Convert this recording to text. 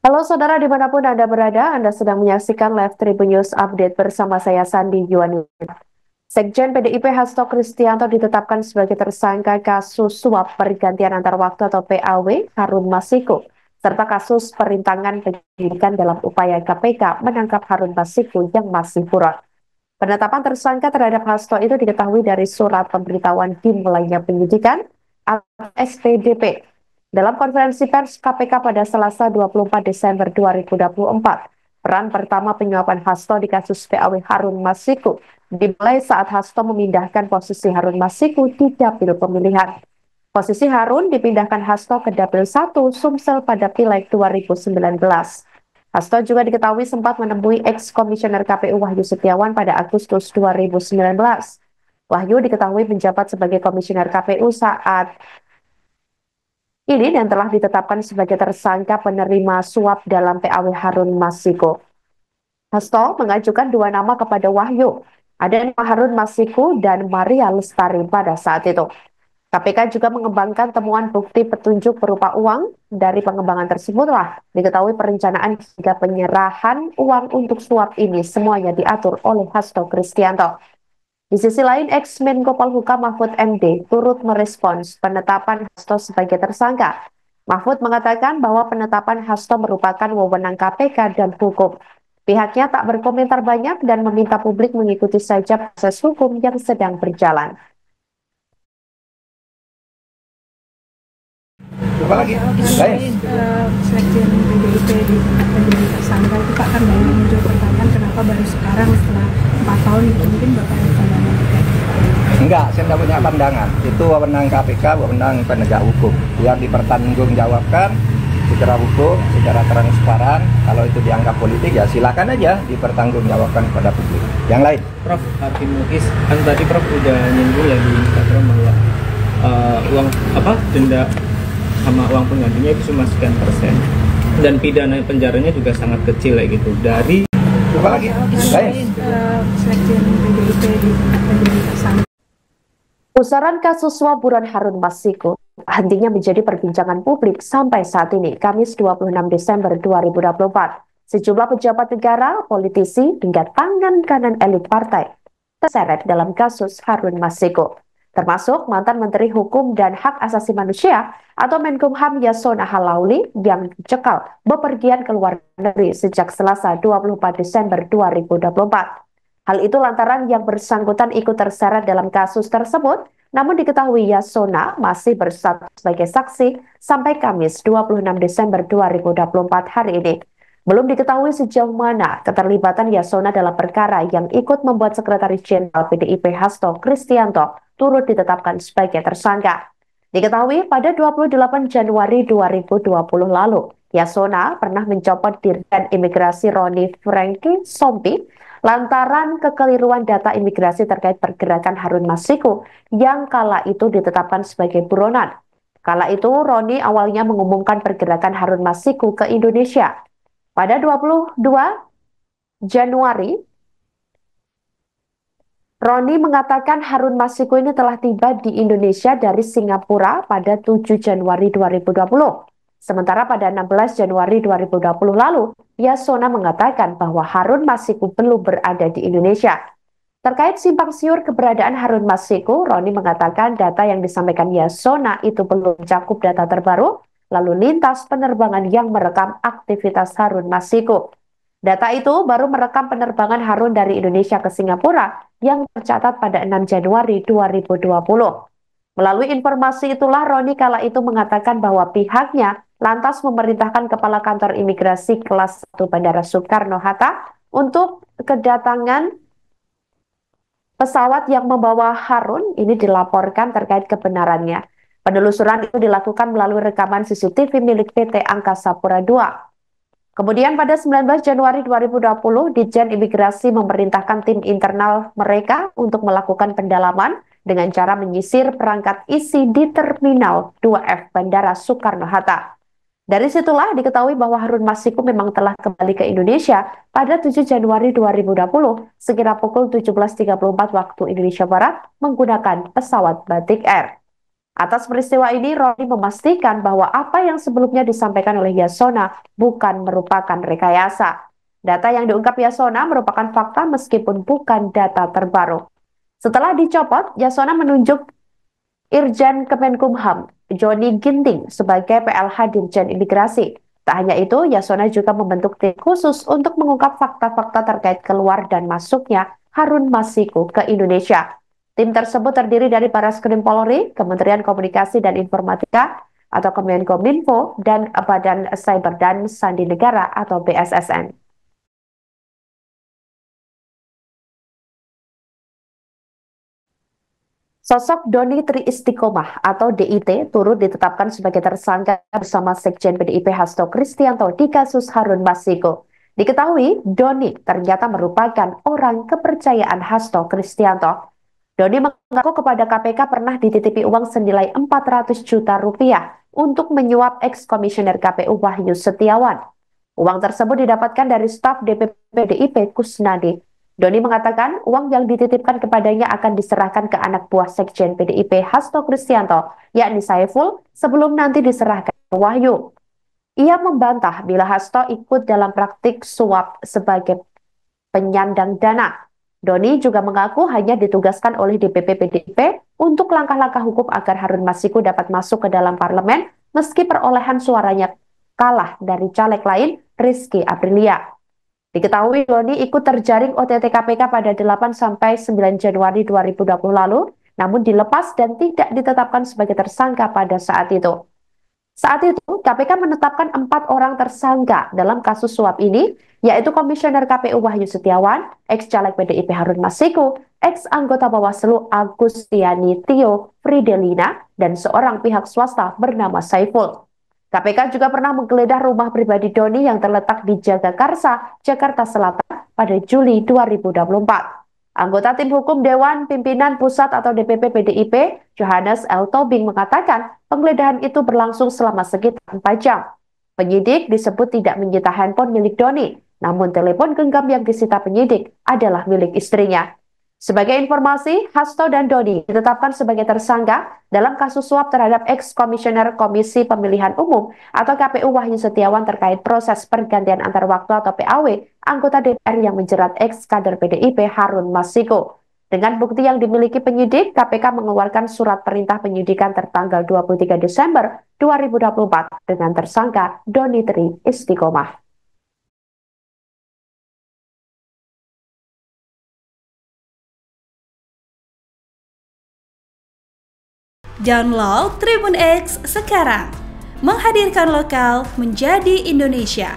Halo saudara dimanapun Anda berada, Anda sedang menyaksikan Live Tribun News Update bersama saya Sandi Yuwani. Sekjen PDIP Hasto Kristianto ditetapkan sebagai tersangka kasus suap pergantian antar waktu atau PAW Harun Masiku, serta kasus perintangan penyidikan dalam upaya KPK menangkap Harun Masiku yang masih buron. Penetapan tersangka terhadap Hasto itu diketahui dari surat pemberitahuan dimulainya penyidikan atau SPDP. Dalam konferensi pers KPK pada Selasa 24 Desember 2024, peran pertama penyuapan Hasto di kasus PAW Harun Masiku dimulai saat Hasto memindahkan posisi Harun Masiku di dapil pemilihan. Posisi Harun dipindahkan Hasto ke dapil 1 Sumsel pada Pileg 2019. Hasto juga diketahui sempat menemui ex-komisioner KPU Wahyu Setiawan pada Agustus 2019. Wahyu diketahui menjabat sebagai komisioner KPU saat ini dan telah ditetapkan sebagai tersangka penerima suap dalam PAW Harun Masiku. Hasto mengajukan dua nama kepada Wahyu. Ada nama Harun Masiku dan Maria Lestari pada saat itu. KPK juga mengembangkan temuan bukti petunjuk berupa uang. Dari pengembangan tersebutlah diketahui perencanaan hingga penyerahan uang untuk suap ini semuanya diatur oleh Hasto Kristianto. Di sisi lain, ex-Menko Polhukam Mahfud MD turut merespons penetapan Hasto sebagai tersangka. Mahfud mengatakan bahwa penetapan Hasto merupakan wewenang KPK dan hukum. Pihaknya tak berkomentar banyak dan meminta publik mengikuti saja proses hukum yang sedang berjalan. Apa lagi? Sekjen PDIP menjadi tersangka itu Pak, kan banyak muncul pertanyaan kenapa baru sekarang setelah 4 tahun itu, mungkin Bapak ada pandangan terkait itu? Enggak, saya tidak punya pandangan. Itu wewenang KPK, wewenang penegak hukum yang dipertanggungjawabkan secara hukum, secara transparan. Kalau itu dianggap politik ya silakan aja dipertanggungjawabkan kepada publik. Yang lain, Prof, Hakim Muiz, kan tadi Prof udah nyinggung ya di Instagram bahwa uang denda sama uang penggantinya itu cuma sekian persen dan pidana penjaranya juga sangat kecil kayak gitu. Dari apa lagi? Lain. Sekjen PDIP menjadi tersangka. Pusaran kasus suap buron Harun Masiku hentinya menjadi perbincangan publik sampai saat ini, Kamis 26 Desember 2024. Sejumlah pejabat negara, politisi, hingga tangan kanan elit partai terseret dalam kasus Harun Masiku, termasuk mantan Menteri Hukum dan Hak Asasi Manusia atau Menkumham Yasona Halauli yang dicekal bepergian ke luar negeri sejak Selasa 24 Desember 2024. Hal itu lantaran yang bersangkutan ikut terseret dalam kasus tersebut, namun diketahui Yasona masih berstatus sebagai saksi sampai Kamis 26 Desember 2024 hari ini. Belum diketahui sejauh mana keterlibatan Yasona dalam perkara yang ikut membuat Sekretaris Jenderal PDIP Hasto Kristianto turut ditetapkan sebagai tersangka. Diketahui pada 28 Januari 2020 lalu, Yasona pernah mencopot Dirjen Imigrasi Roni Franky Sompi lantaran kekeliruan data imigrasi terkait pergerakan Harun Masiku yang kala itu ditetapkan sebagai buronan. Kala itu, Roni awalnya mengumumkan pergerakan Harun Masiku ke Indonesia. Pada 22 Januari, Roni mengatakan Harun Masiku ini telah tiba di Indonesia dari Singapura pada 7 Januari 2020. Sementara pada 16 Januari 2020 lalu, Yasona mengatakan bahwa Harun Masiku belum berada di Indonesia. Terkait simpang siur keberadaan Harun Masiku, Roni mengatakan data yang disampaikan Yasona itu belum mencakup data terbaru lalu lintas penerbangan yang merekam aktivitas Harun Masiku. Data itu baru merekam penerbangan Harun dari Indonesia ke Singapura yang tercatat pada 6 Januari 2020. Melalui informasi itulah Roni kala itu mengatakan bahwa pihaknya lantas memerintahkan Kepala Kantor Imigrasi Kelas 1 Bandara Soekarno-Hatta untuk kedatangan pesawat yang membawa Harun ini dilaporkan terkait kebenarannya. Penelusuran itu dilakukan melalui rekaman CCTV milik PT Angkasa Pura II. Kemudian pada 19 Januari 2020, Ditjen Imigrasi memerintahkan tim internal mereka untuk melakukan pendalaman dengan cara menyisir perangkat isi di Terminal 2F Bandara Soekarno-Hatta. Dari situlah diketahui bahwa Harun Masiku memang telah kembali ke Indonesia pada 7 Januari 2020 sekira pukul 17.34 waktu Indonesia Barat menggunakan pesawat Batik Air. Atas peristiwa ini, Roni memastikan bahwa apa yang sebelumnya disampaikan oleh Yasona bukan merupakan rekayasa. Data yang diungkap Yasona merupakan fakta meskipun bukan data terbaru. Setelah dicopot, Yasona menunjuk Irjen Kemenkumham, Joni Ginting, sebagai PLH Dirjen Imigrasi. Tak hanya itu, Yasona juga membentuk tim khusus untuk mengungkap fakta-fakta terkait keluar dan masuknya Harun Masiku ke Indonesia. Tim tersebut terdiri dari Bareskrim Polri, Kementerian Komunikasi dan Informatika atau Kemenkominfo, dan Badan Cyber dan Sandi Negara atau BSSN. Sosok Doni Tri Istiqomah atau DIT turut ditetapkan sebagai tersangka bersama Sekjen PDIP Hasto Kristianto di kasus Harun Masiku. Diketahui, Doni ternyata merupakan orang kepercayaan Hasto Kristianto. Doni mengaku kepada KPK pernah dititipi uang senilai 400 juta rupiah untuk menyuap ex-komisioner KPU Wahyu Setiawan. Uang tersebut didapatkan dari staf DPP PDIP Kusnadi. Doni mengatakan uang yang dititipkan kepadanya akan diserahkan ke anak buah Sekjen PDIP Hasto Kristianto, yakni Saiful, sebelum nanti diserahkan ke Wahyu. Ia membantah bila Hasto ikut dalam praktik suap sebagai penyandang dana. Doni juga mengaku hanya ditugaskan oleh DPP PDIP untuk langkah-langkah hukum agar Harun Masiku dapat masuk ke dalam parlemen meski perolehan suaranya kalah dari caleg lain, Rizky Aprilia. Diketahui Doni ikut terjaring OTT KPK pada 8-9 Januari 2020 lalu, namun dilepas dan tidak ditetapkan sebagai tersangka pada saat itu. Saat itu, KPK menetapkan 4 orang tersangka dalam kasus suap ini, yaitu Komisioner KPU Wahyu Setiawan, ex-caleg PDIP Harun Masiku, ex-anggota Bawaslu Agustiani Tio Fridelina, dan seorang pihak swasta bernama Saiful. KPK juga pernah menggeledah rumah pribadi Doni yang terletak di Jagakarsa, Jakarta Selatan pada Juli 2024. Anggota tim hukum Dewan Pimpinan Pusat atau DPP PDIP, Johannes L. Tobing mengatakan penggeledahan itu berlangsung selama sekitar 4 jam. Penyidik disebut tidak menyita handphone milik Doni, namun telepon genggam yang disita penyidik adalah milik istrinya. Sebagai informasi, Hasto dan Doni ditetapkan sebagai tersangka dalam kasus suap terhadap ex-komisioner Komisi Pemilihan Umum atau KPU Wahyu Setiawan terkait proses pergantian antar waktu atau PAW anggota DPR yang menjerat ex-kader PDIP Harun Masiku. Dengan bukti yang dimiliki penyidik, KPK mengeluarkan surat perintah penyidikan tertanggal 23 Desember 2024 dengan tersangka Doni Tri Istiqomah. Download Tribun X sekarang, menghadirkan lokal menjadi Indonesia.